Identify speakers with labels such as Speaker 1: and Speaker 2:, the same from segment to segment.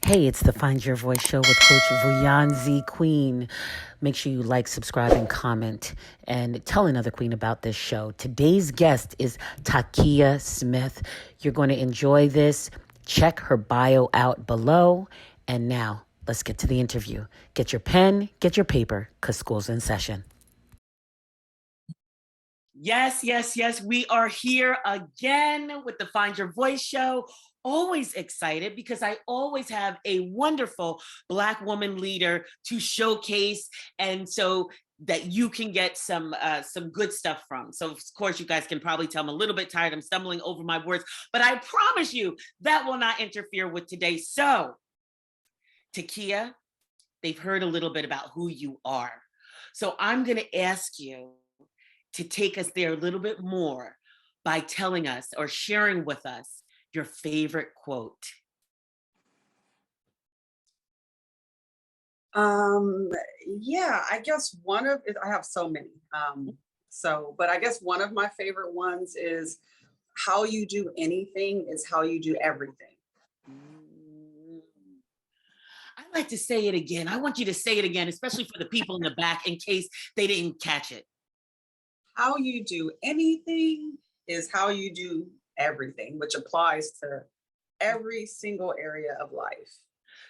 Speaker 1: Hey, it's the Find Your Voice show with Coach Vuyanzi Queen. Make sure you like, subscribe, and comment, and tell another queen about this show. Today's guest is Takiyah Smith. You're going to enjoy this. Check her bio out below. And now, let's get to the interview. Get your pen, get your paper, because school's in session. Yes. We are here again with the Find Your Voice show. Always excited because I always have a wonderful Black woman leader to showcase, and so that you can get some good stuff from. So of course you guys can probably tell I'm a little bit tired. I'm stumbling over my words, but I promise you that will not interfere with today. So Takiyah, they've heard a little bit about who you are. So I'm going to ask you to take us there a little bit more by telling us or sharing with us your favorite quote.
Speaker 2: Yeah, I guess I have so many. But I guess one of my favorite ones is how you do anything is how you do everything.
Speaker 1: I like to say it again. I want you to say it again, especially for the people in the back in case they didn't catch it.
Speaker 2: How you do anything is how you do everything, which applies to every single area of life.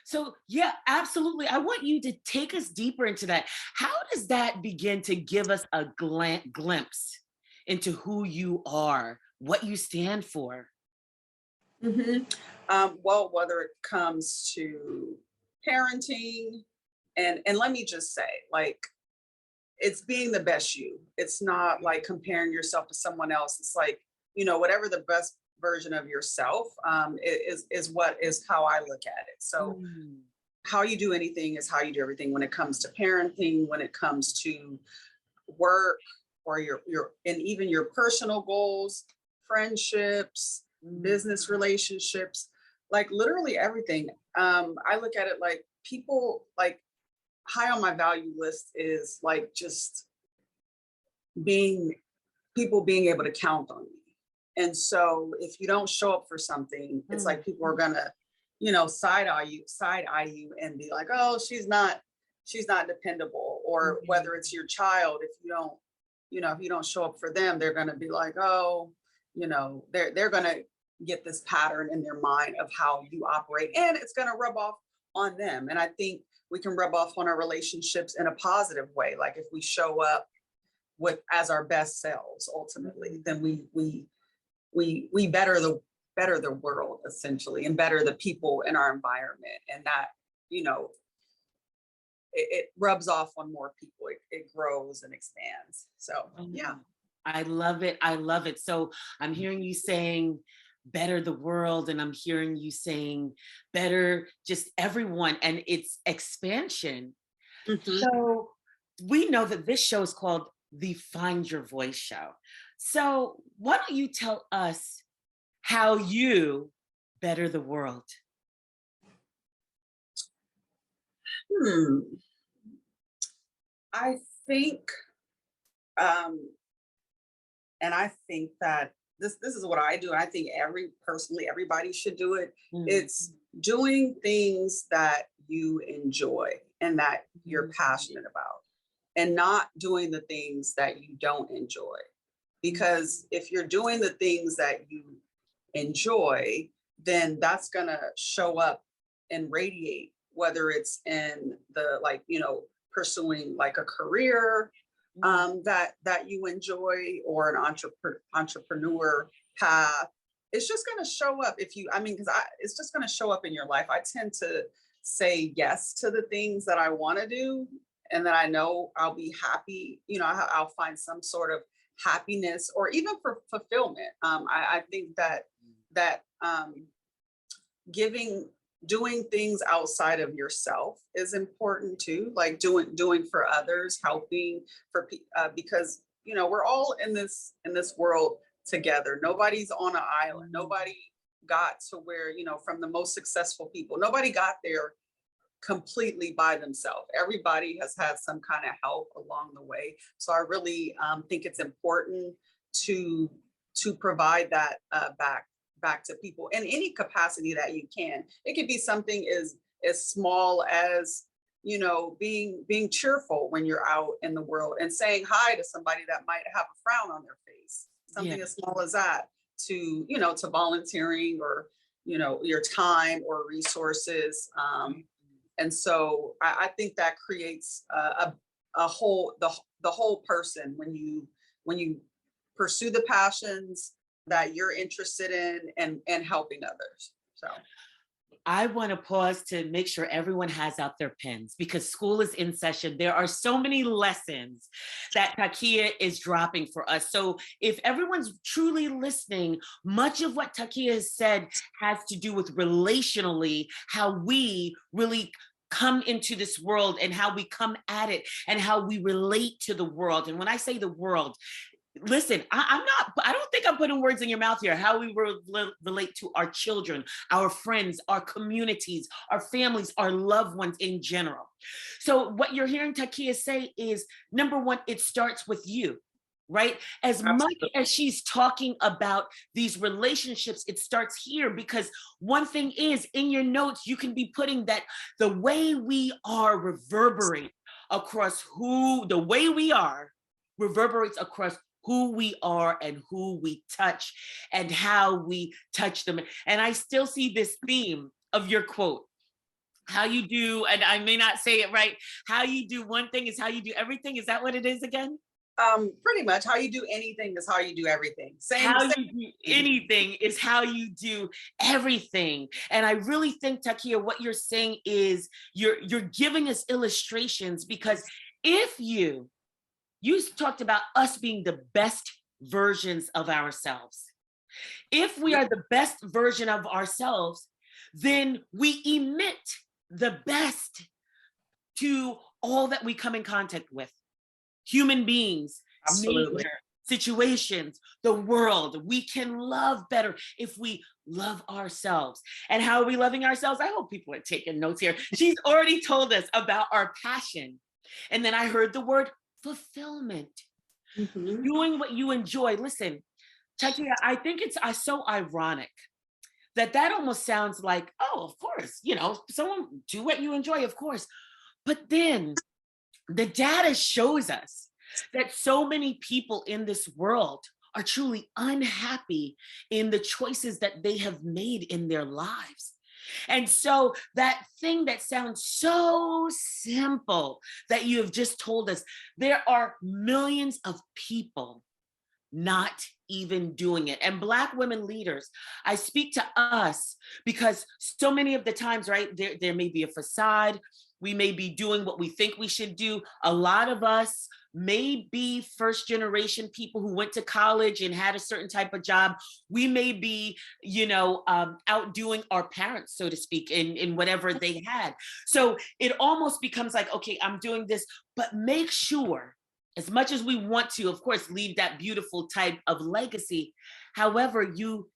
Speaker 1: So yeah, absolutely. I want you to take us deeper into that. How does that begin to give us a glimpse into who you are, what you stand for?
Speaker 2: Well, whether it comes to parenting, and let me just say, like, it's being the best you. It's not like comparing yourself to someone else. It's like, whatever the best version of yourself is what is how I look at it. So how you do anything is how you do everything when it comes to parenting, when it comes to work, or your and even your personal goals, friendships, business relationships, like literally everything. I look at it like people, like, high on my value list is like just being being able to count on me. And so if you don't show up for something, it's like people are gonna, side eye you and be like, oh, she's not dependable. Or whether it's your child, if you don't show up for them, they're gonna be like, oh, they're gonna get this pattern in their mind of how you operate, and it's gonna rub off on them. And I think we can rub off on our relationships in a positive way. Like if we show up with as our best selves, ultimately, then we better the world, essentially, and better the people in our environment. And that, it rubs off on more people. It grows and expands. So yeah.
Speaker 1: I love it. I love it. So I'm hearing you saying better the world, and I'm hearing you saying better just everyone, and it's expansion. So we know that this show is called the Find Your Voice show. So why don't you tell us how you better the world?
Speaker 2: I think, and I think that this is what I do. I think everybody should do it. It's doing things that you enjoy and that you're passionate about, and not doing the things that you don't enjoy. Because if you're doing the things that you enjoy, then that's gonna show up and radiate, whether it's in the, like, pursuing like a career that you enjoy, or an entrepreneur path. It's just going to show up because it's just going to show up in your life. I tend to say yes to the things that I want to do, and that I know I'll be happy. I'll find some sort of happiness or even for fulfillment. I think that doing things outside of yourself is important too, like doing for others, helping because we're all in this world together. Nobody's on an island. Nobody got to where, from the most successful people, nobody got there completely by themselves. Everybody has had some kind of help along the way. So I really think it's important to provide that back to people in any capacity that you can. It could be something as as small as, you know, being cheerful when you're out in the world and saying hi to somebody that might have a frown on their face.
Speaker 1: Yeah.
Speaker 2: Something as small as that, to, you know, to volunteering, or, you know, your time or resources. And so I think that creates a whole, the whole person when you pursue the passions that you're interested in, and helping others. So
Speaker 1: I want to pause to make sure everyone has out their pens because school is in session. There are so many lessons that Takiyah is dropping for us. So if everyone's truly listening, much of what Takiyah has said has to do with relationally, how we really come into this world and how we come at it and how we relate to the world. And when I say the world, listen, I don't think I'm putting words in your mouth here. How we relate to our children, our friends, our communities, our families, our loved ones in general. So what you're hearing Takiyah say is, number one, it starts with you, right? As much as she's talking about these relationships, it starts here, because one thing is, in your notes, you can be putting that the way we are reverberates across the way we are reverberates across who we are and who we touch and how we touch them. And I still see this theme of your quote, how you do, and I may not say it right, how you do one thing is how you do everything. Is that what it is again?
Speaker 2: Pretty much, how you do anything is how you do everything.
Speaker 1: How you do anything is how you do everything. And I really think, Takiyah, what you're saying is you're giving us illustrations, because if you talked about us being the best versions of ourselves. If we are the best version of ourselves, then we emit the best to all that we come in contact with. Human beings,
Speaker 2: Absolutely.
Speaker 1: nature, situations, the world. We can love better if we love ourselves. And how are we loving ourselves? I hope people are taking notes here. She's already told us about our passion. And then I heard the word fulfillment. Doing what you enjoy. Listen, Takiyah, I think it's so ironic that almost sounds like, oh, of course, you know, someone do what you enjoy, of course. But then the data shows us that so many people in this world are truly unhappy in the choices that they have made in their lives. And so that thing that sounds so simple that you have just told us, there are millions of people not even doing it. And Black women leaders, I speak to us because so many of the times, right, there may be a facade. We may be doing what we think we should do. A lot of us may be first generation people who went to college and had a certain type of job. We may be, you know, outdoing our parents, so to speak, in whatever they had. So it almost becomes like, okay, I'm doing this, but make sure, as much as we want to, of course, leave that beautiful type of legacy. However, you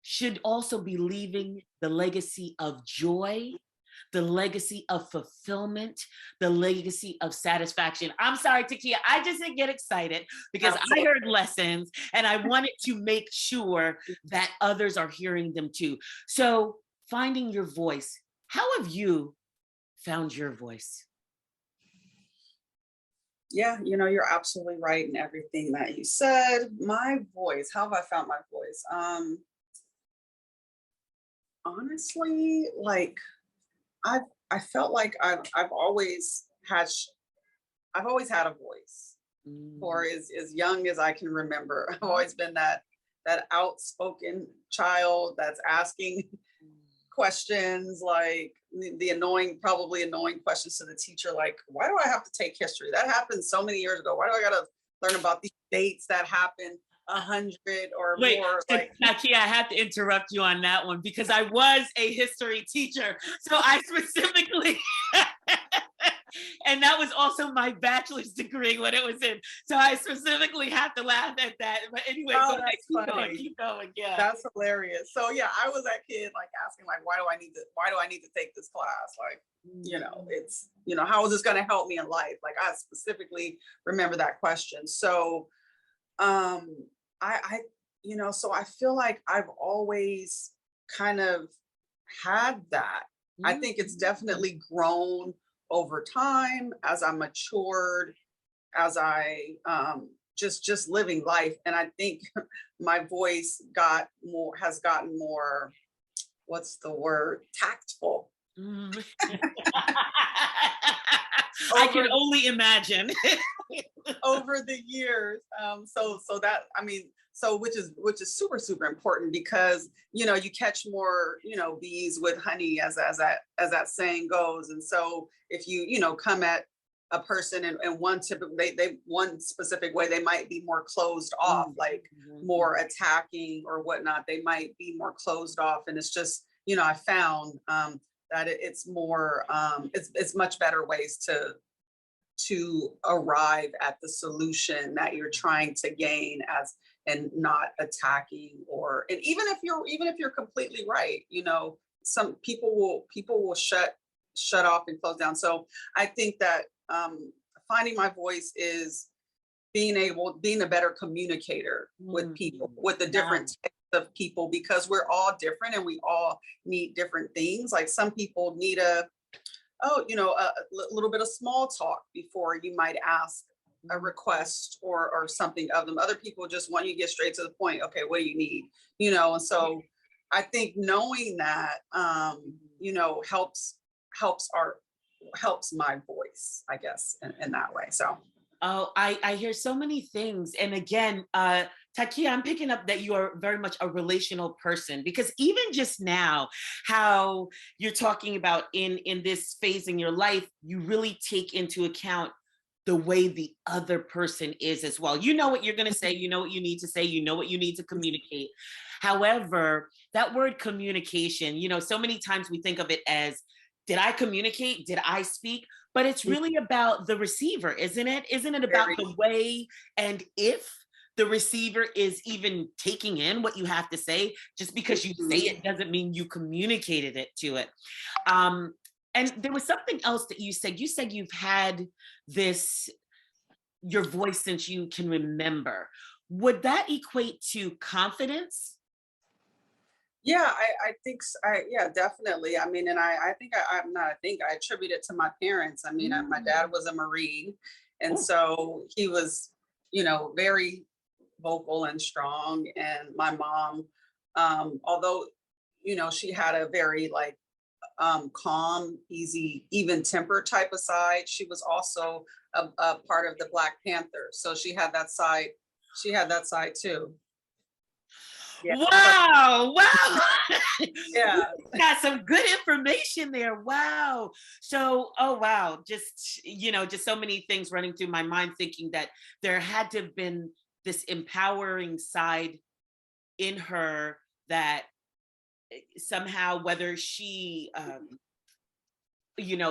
Speaker 1: should also be leaving the legacy of joy, the legacy of fulfillment, the legacy of satisfaction. I'm sorry, Takiyah, I just didn't get excited because I heard lessons and I wanted to make sure that others are hearing them too. So finding your voice, how have you found your voice?
Speaker 2: Yeah, you know, you're absolutely right in everything that you said. My voice, how have I found my voice? Honestly, like I felt like I've always had a voice for as young as I can remember. I've always been that outspoken child that's asking questions, like the probably annoying questions to the teacher, like, why do I have to take history? That happened so many years ago. Why do I gotta learn about these dates that happened 100 or more? Like,
Speaker 1: Takiyah, I have to interrupt you on that one because I was a history teacher. So I specifically, and that was also my bachelor's degree when it was in. So I specifically have to laugh at that. But anyway, keep going. Yeah.
Speaker 2: That's hilarious. So yeah, I was that kid like asking, like, why do I need to take this class? Like, you know, it's, you know, how is this going to help me in life? Like, I specifically remember that question. So I you know, so I feel like I've always kind of had that I think it's definitely grown over time as I matured, as I just living life. And I think my voice has gotten more, what's the word, tactful
Speaker 1: Mm. I can
Speaker 2: over
Speaker 1: only imagine.
Speaker 2: over the years. So that, I mean, so which is super super important, because you catch more bees with honey, as that saying goes. And so if you come at a person in one typical, they one specific way, they might be more closed off, like more attacking or whatnot. They might be more closed off, and it's just I found that it's more it's much better ways to arrive at the solution that you're trying to gain, as and not attacking. Or and even if you're completely right, some people will shut off and close down. So I think that finding my voice is being a better communicator with people, with the
Speaker 1: Wow.
Speaker 2: different types of people, because we're all different and we all need different things. Like some people need a little bit of small talk before you might ask a request or something of them. Other people just want you to get straight to the point. Okay, what do you need? And so I think knowing that helps our helps my voice, I guess, in that way. So
Speaker 1: Oh, I hear so many things. And again, Takia, I'm picking up that you are very much a relational person, because even just now, how you're talking about in this phase in your life, you really take into account the way the other person is as well. You know what you're going to say, you know what you need to say, you know what you need to communicate. However, that word communication, so many times we think of it as, did I communicate? Did I speak? But it's really about the receiver, isn't it? Isn't it about
Speaker 2: very
Speaker 1: the way, and if the receiver is even taking in what you have to say? Just because you say it doesn't mean you communicated it to it. Um, and there was something else that you said. You said you've had this, your voice, since you can remember. Would that equate to confidence?
Speaker 2: Yeah, I think yeah, definitely. I mean, and I think I'm not, I think I attribute it to my parents. I mean, my dad
Speaker 1: Mm.
Speaker 2: was a Marine, and
Speaker 1: Oh,
Speaker 2: so he was, very vocal and strong. And my mom, although, she had a very like calm, easy, even temper type of side, she was also a part of the Black Panther. So she had that side. She had that side too. Yeah. So
Speaker 1: wow, wow. You
Speaker 2: yeah.
Speaker 1: got some good information there. Wow. So, oh wow, just so many things running through my mind, thinking that there had to have been this empowering side in her that somehow, whether she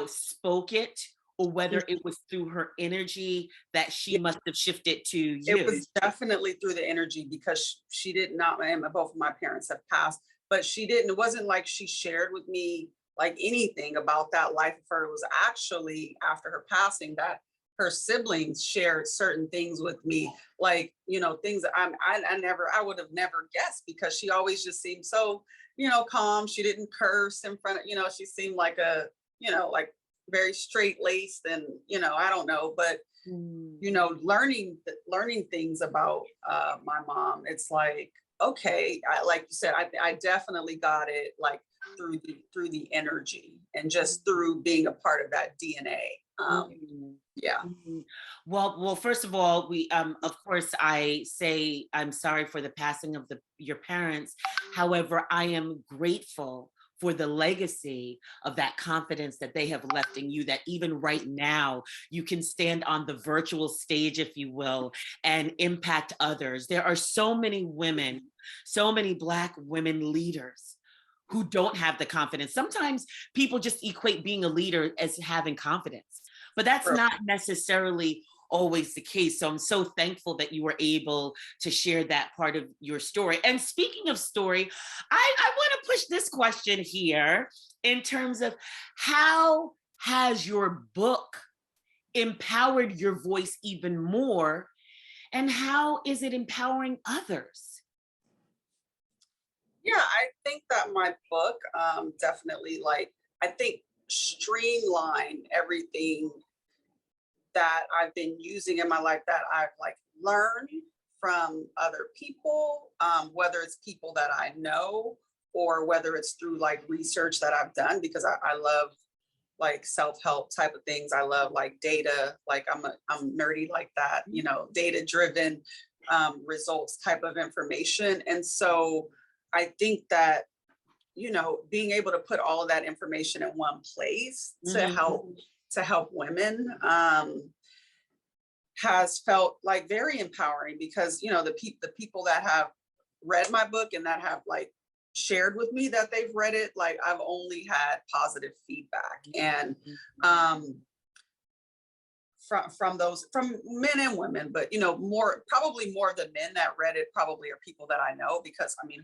Speaker 1: spoke it, or whether it was through her energy, that she must have shifted to
Speaker 2: It
Speaker 1: you.
Speaker 2: was definitely through the energy, because she did not, and both of my parents have passed, but she didn't, it wasn't like she shared with me like anything about that life of her. It was actually after her passing that her siblings shared certain things with me, like, things that I would have never guessed, because she always just seemed so, calm. She didn't curse in front of, she seemed like like very straight laced, and, I don't know, but
Speaker 1: Mm.
Speaker 2: learning things about my mom, it's like, okay, like you said, I definitely got it, like through the energy, and just through being a part of that DNA.
Speaker 1: Mm.
Speaker 2: Yeah.
Speaker 1: Mhm. Well, first of all, of course, I say I'm sorry for the passing of your parents. However, I am grateful for the legacy of that confidence that they have left in you, that even right now you can stand on the virtual stage, if you will, and impact others. There are so many women, so many Black women leaders who don't have the confidence. Sometimes people just equate being a leader as having confidence, but that's
Speaker 2: True.
Speaker 1: not necessarily always the case. So I'm so thankful that you were able to share that part of your story. And speaking of story, I want to push this question here in terms of, how has your book empowered your voice even more? And how is it empowering others?
Speaker 2: Yeah, I think that my book definitely like I think, streamline everything that I've been using in my life that I've like learned from other people, whether it's people that I know or whether it's through like research that I've done, because I love like self-help type of things. I love like data, like I'm nerdy like that, you know, data driven results type of information. And so I think that, you know, being able to put all of that information in one place to help women has felt like very empowering, because, you know, the people that have read my book and that have like shared with me that they've read it, like I've only had positive feedback. And from men and women, but, you know, probably more of the men that read it probably are people that I know, because I mean,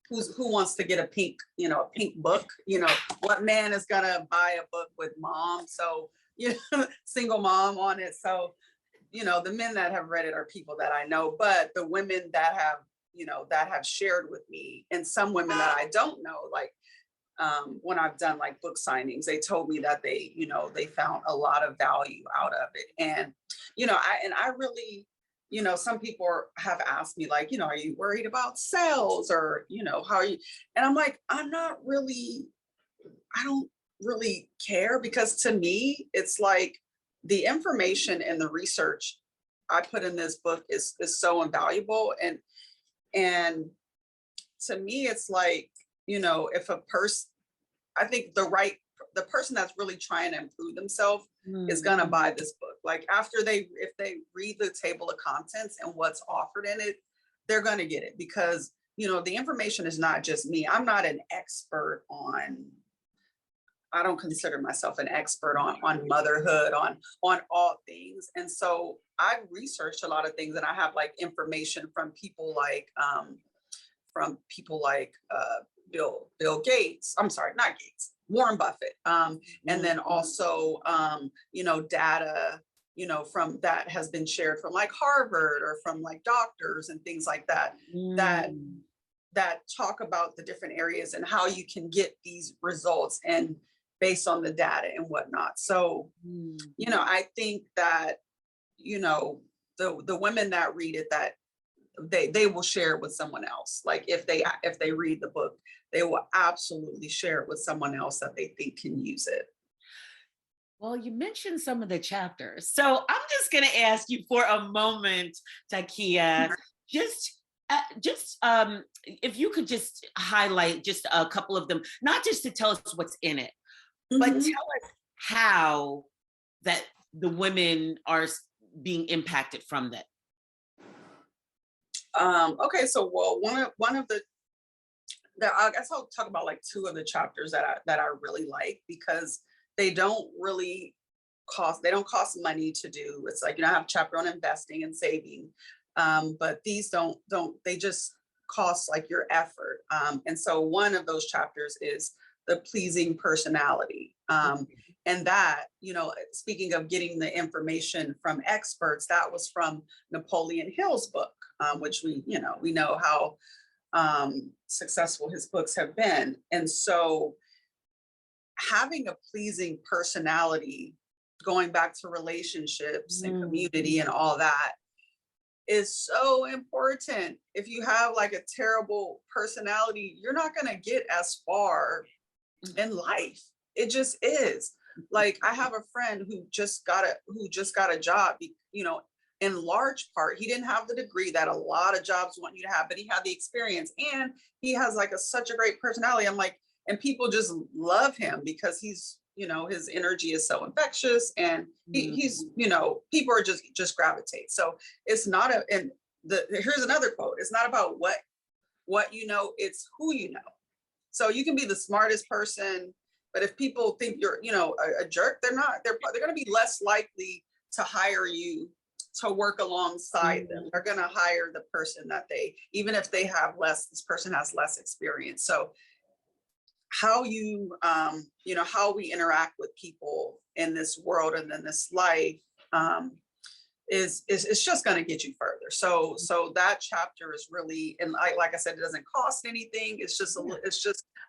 Speaker 2: who wants to get a pink book? You know, what man is gonna buy a book with mom? So, you know, single mom on it. So, you know, the men that have read it are people that I know, but the women that have, you know, that have shared with me, and some women that I don't know, like when I've done like book signings, they told me that they, you know, they found a lot of value out of it. And, you know, I really, you know, some people have asked me like, you know, are you worried about sales, or, you know, how are you? And I'm like, I don't really care, because to me, it's like the information and the research I put in this book is so invaluable. And to me, it's like, you know, if a person, I think the person that's really trying to improve themselves is gonna buy this book. Like if they read the table of contents and what's offered in it, they're gonna get it, because, you know, the information is not just me. I'm not an expert I don't consider myself an expert on motherhood, on all things. And so I've researched a lot of things, and I have like information from people like Bill Gates. I'm sorry, not Gates, Warren Buffett. And then also, you know, data, you know, from that has been shared from like Harvard or from like doctors and things like that, that talk about the different areas and how you can get these results, and based on the data and whatnot. So, you know, I think that, you know, the women that read it, that they will share it with someone else. Like if they read the book, they will absolutely share it with someone else that they think can use it.
Speaker 1: Well, you mentioned some of the chapters. So I'm just going to ask you for a moment, Takiyah, just if you could just highlight just a couple of them, not just to tell us what's in it, but tell us how that the women are being impacted from that.
Speaker 2: Okay, so well, one of the I guess I'll talk about like two of the chapters that I really like, because they don't cost money to do. It's like, you know, I have a chapter on investing and saving, but these don't they just cost like your effort. And so one of those chapters is the pleasing personality. And that, you know, speaking of getting the information from experts, that was from Napoleon Hill's book, which we know how successful his books have been. And so having a pleasing personality, going back to relationships and community and all that, is so important. If you have like a terrible personality, you're not going to get as far in life. It just is. Like I have a friend who just got a job, you know, in large part, he didn't have the degree that a lot of jobs want you to have, but he had the experience, and he has like such a great personality. I'm like, and people just love him because he's, you know, his energy is so infectious, and he's, you know, people are just gravitate. So it's not here's another quote. It's not about what you know, it's who you know. So you can be the smartest person, but if people think you're, you know, a jerk, they're going to be less likely to hire you to work alongside them. They're going to hire the person that even if they have this person has less experience. So how you know, how we interact with people in this world and in this life is just going to get you further. So that chapter is really, and like I said, it doesn't cost anything. It's just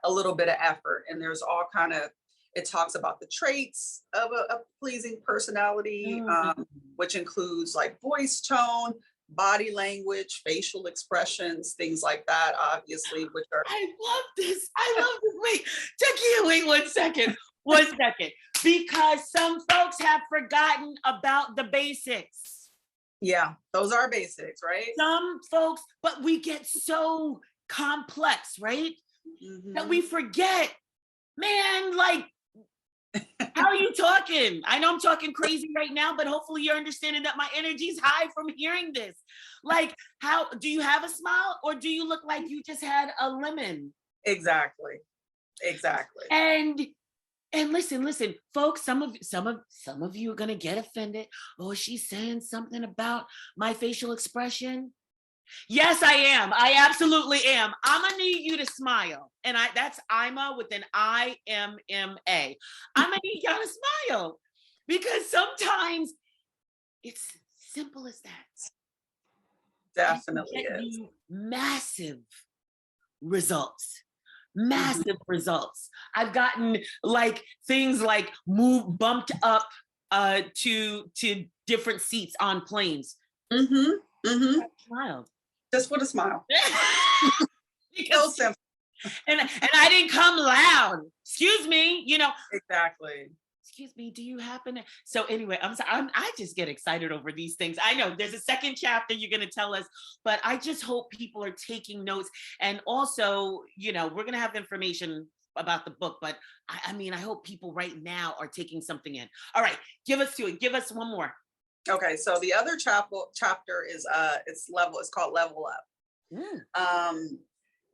Speaker 2: a little bit of effort, and there's all kind of It talks about the traits of a pleasing personality, which includes like voice tone, body language, facial expressions, things like that, obviously, which are.
Speaker 1: I love this. I love this. Wait, Takiyah, wait 1 second. 1 second. Because some folks have forgotten about the basics.
Speaker 2: Yeah, those are basics, right?
Speaker 1: Some folks, but we get so complex, right? That we forget, man, like, how are you talking? I know I'm talking crazy right now, but hopefully you're understanding that my energy's high from hearing this. Like, how do you have a smile, or do you look like you just had a lemon?
Speaker 2: Exactly.
Speaker 1: And listen, folks, some of you are gonna get offended. Oh, she's saying something about my facial expression. Yes, I am. I absolutely am. I'm gonna need you to smile. And that's Ima with an IMMA. I'm gonna need y'all to smile, because sometimes it's simple as that.
Speaker 2: Definitely
Speaker 1: Get
Speaker 2: is.
Speaker 1: you massive results. Massive results. I've gotten like things like bumped up to different seats on planes. Smile.
Speaker 2: Just with a smile.
Speaker 1: So simple. And I didn't come loud. Excuse me,
Speaker 2: Exactly.
Speaker 1: Excuse me, do you happen to? So anyway, I'm sorry. I just get excited over these things. I know there's a second chapter you're going to tell us, but I just hope people are taking notes. And also, we're going to have information about the book, but I mean, I hope people right now are taking something in. All right, give us to it. Give us one more.
Speaker 2: Okay, so the other chapter is it's called Level Up.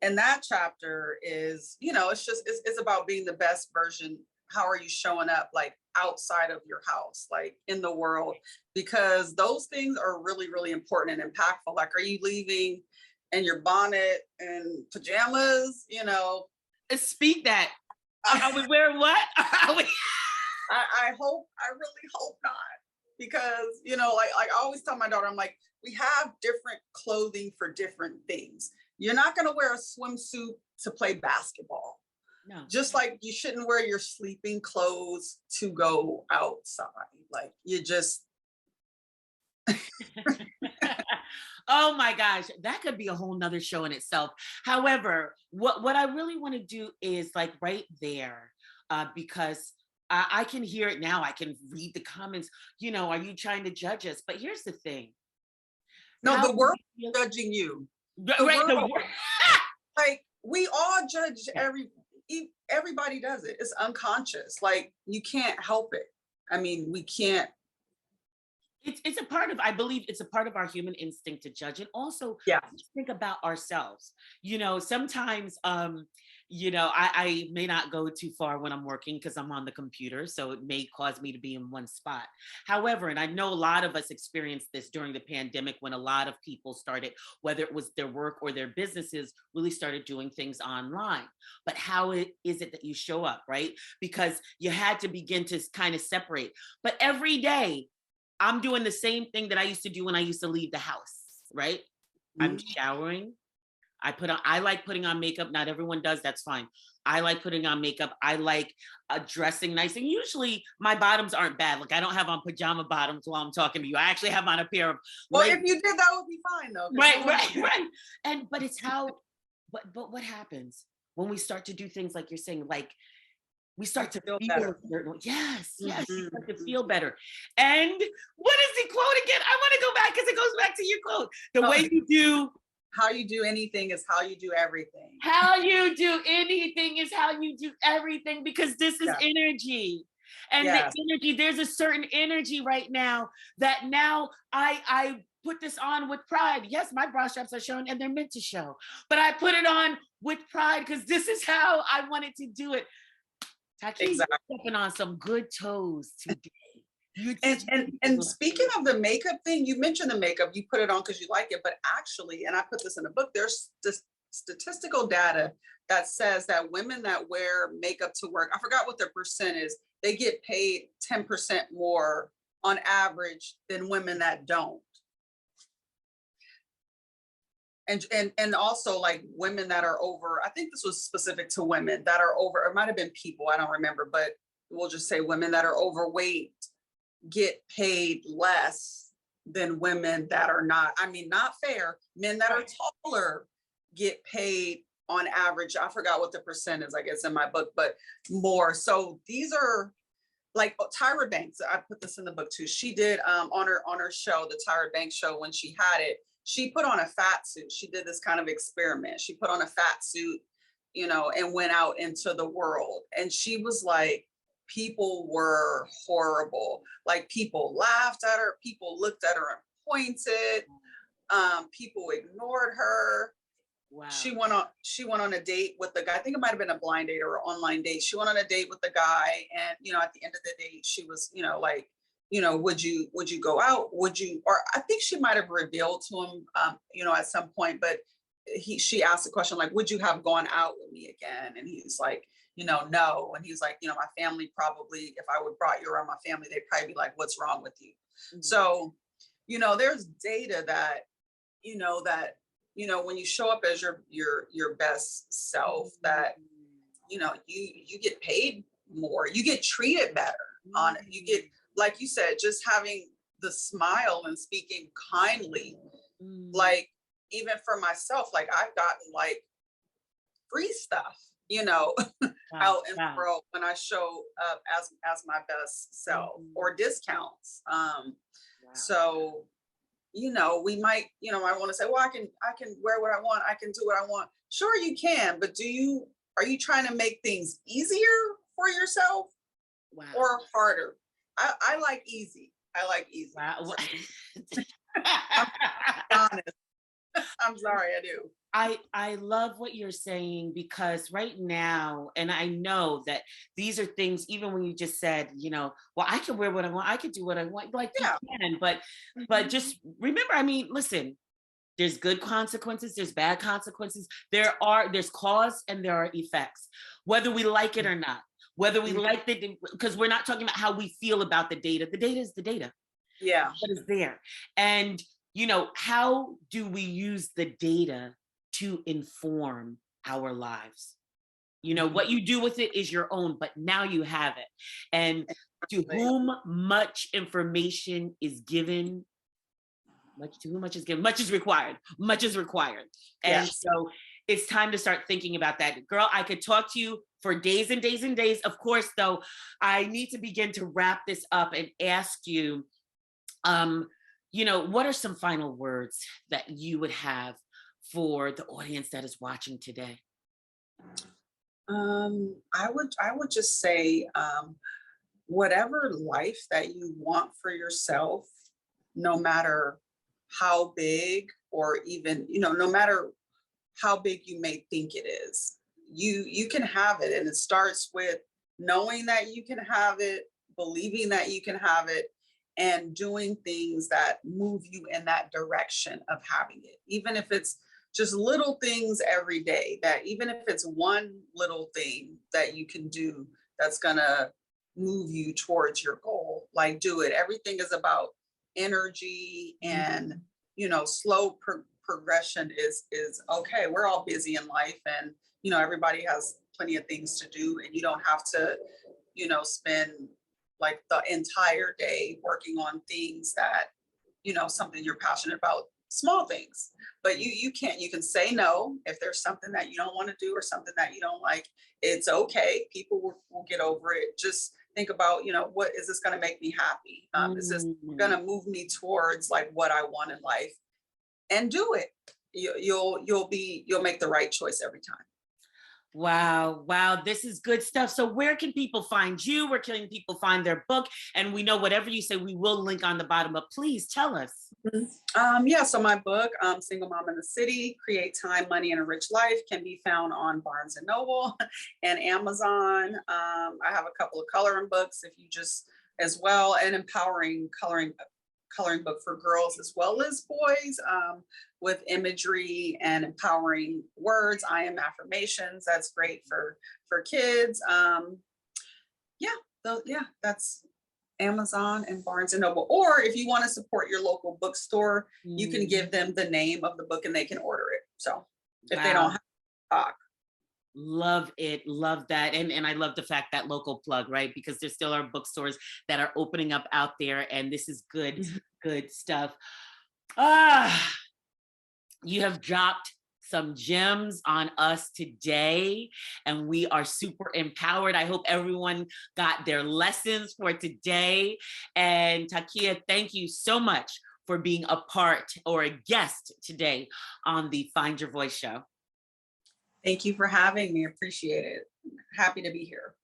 Speaker 2: And that chapter is, it's about being the best version. How are you showing up, like outside of your house, like in the world? Because those things are really, really important and impactful. Like, are you leaving in your bonnet and pajamas?
Speaker 1: Speak that. Are we wearing what?
Speaker 2: I really hope not. Because, like I always tell my daughter, I'm like, we have different clothing for different things. You're not going to wear a swimsuit to play basketball. No. Just like you shouldn't wear your sleeping clothes to go outside. Like, you just.
Speaker 1: Oh my gosh, that could be a whole nother show in itself. However, what I really want to do is like right there, because I can hear it now. I can read the comments. Are you trying to judge us? But here's the thing.
Speaker 2: No, the world is judging you. Like, we all judge everybody does it. It's unconscious. Like, you can't help it. I mean, we can't.
Speaker 1: It's a part of, I believe it's a part of our human instinct to judge. And also think about ourselves. Sometimes, I may not go too far when I'm working because I'm on the computer. So it may cause me to be in one spot. However, and I know a lot of us experienced this during the pandemic when a lot of people started, whether it was their work or their businesses, really started doing things online. But how is it that you show up, right? Because you had to begin to kind of separate. But every day, I'm doing the same thing that I used to do when I used to leave the house, right? I'm showering. I like putting on makeup. Not everyone does, that's fine. I like putting on makeup. I like dressing nice. And usually my bottoms aren't bad. Like, I don't have on pajama bottoms while I'm talking to you. I actually have on a pair of.
Speaker 2: Well, if you did, that would be fine though.
Speaker 1: Right. But it's how, but what happens when we start to do things like you're saying, like, we start to feel better. Yes, you start to feel better. And what is the quote again? I want to go back because it goes back to your quote. The way you do.
Speaker 2: How you do anything is how you do everything.
Speaker 1: How you do anything is how you do everything, because this is energy. And the energy, there's a certain energy right now that now I put this on with pride. Yes, my bra straps are showing and they're meant to show, but I put it on with pride because this is how I wanted to do it. Takiyah, you're stepping on some good toes today.
Speaker 2: And speaking of the makeup thing, you mentioned the makeup, you put it on because you like it, but actually, and I put this in the book, there's this statistical data that says that women that wear makeup to work, I forgot what their percent is, they get paid 10% more on average than women that don't. And also, like, women that are over, I think this was specific to women that are over, it might have been people, I don't remember, but we'll just say women that are overweight get paid less than women that are not. I mean, not fair. Men that are taller get paid on average, I forgot what the percent is, I guess, in my book, but more. So these are like Tyra Banks. I put this in the book too. She did on her show, the Tyra Banks show, when she had it, she put on a fat suit. She did this kind of experiment. She put on a fat suit, you know, and went out into the world. And she was like, people were horrible. Like, people laughed at her, people looked at her and pointed, people ignored her.
Speaker 1: Wow.
Speaker 2: She went on a date with the guy. I think it might have been a blind date or an online date. She went on a date with the guy, and you know, at the end of the date, she was, you know, like, you know, would you go out? Would you? Or I think she might have revealed to him, you know, at some point. But she asked the question like, would you have gone out with me again? And he's like, you know, no. And he's like, you know, my family probably, if I would brought you around my family, they'd probably be like, what's wrong with you? Mm-hmm. So, you know, there's data that, you know, when you show up as your best self, that, you know, you get paid more, you get treated better on it. You get, like you said, just having the smile and speaking kindly, like, even for myself, like I've gotten like free stuff, you know, out in the world when I show up as my best self, or discounts. So, you know, we might, you know, I want to say, well, I can wear what I want. I can do what I want. Sure, you can, but are you trying to make things easier for yourself? Wow. Or harder? I like easy. I like easy.
Speaker 1: Wow.
Speaker 2: I'm honest. I'm sorry, I do.
Speaker 1: I love what you're saying, because right now, and I know that these are things, even when you just said, you know, well, I can wear what I want, I can do what I want, like, yeah, you can, but just remember, I mean, listen, there's good consequences, there's bad consequences, there's cause and there are effects, whether we like it or not, whether we like the, because we're not talking about how we feel about the data is the data.
Speaker 2: Yeah.
Speaker 1: What is there? And, you know, how do we use the data to inform our lives? You know, what you do with it is your own, but now you have it. And to whom much information is given, much is required. And so it's time to start thinking about that. Girl, I could talk to you for days and days and days. Of course, though, I need to begin to wrap this up and ask you, you know, what are some final words that you would have for the audience that is watching today?
Speaker 2: I would just say, whatever life that you want for yourself, no matter how big, or even, you know, no matter how big you may think it is, you can have it. And it starts with knowing that you can have it, believing that you can have it, and doing things that move you in that direction of having it. Even if it's just little things every day, that even if it's one little thing that you can do that's gonna move you towards your goal, like, do it. Everything is about energy, and, you know, slow progression is okay. We're all busy in life, and, you know, everybody has plenty of things to do, and you don't have to, you know, spend like the entire day working on things that, you know, something you're passionate about, small things. But you can say no if there's something that you don't want to do, or something that you don't like. It's okay. People will get over it. Just think about, you know, what is this going to make me happy? Is this going to move me towards like what I want in life? And do it. You'll make the right choice every time.
Speaker 1: Wow, this is good stuff. So where can people find you? Where can people find their book? And we know whatever you say, we will link on the bottom, but please tell us.
Speaker 2: So my book, Single Mom in the City, Create Time, Money, and a Rich Life, can be found on Barnes and Noble and Amazon. I have a couple of coloring books, if you just, as well, and empowering coloring book for girls as well as boys, with imagery and empowering words. I am affirmations. That's great for kids. That's Amazon and Barnes and Noble. Or if you want to support your local bookstore, you can give them the name of the book and they can order it. So if they don't have stock.
Speaker 1: Love it. Love that. And I love the fact that local plug, right? Because there still are bookstores that are opening up out there. And this is good,
Speaker 2: Mhm.
Speaker 1: good stuff. Ah, you have dropped some gems on us today, and we are super empowered. I hope everyone got their lessons for today. And Takiyah, thank you so much for being a part or a guest today on the Find Your Voice show.
Speaker 2: Thank you for having me. Appreciate it. Happy to be here.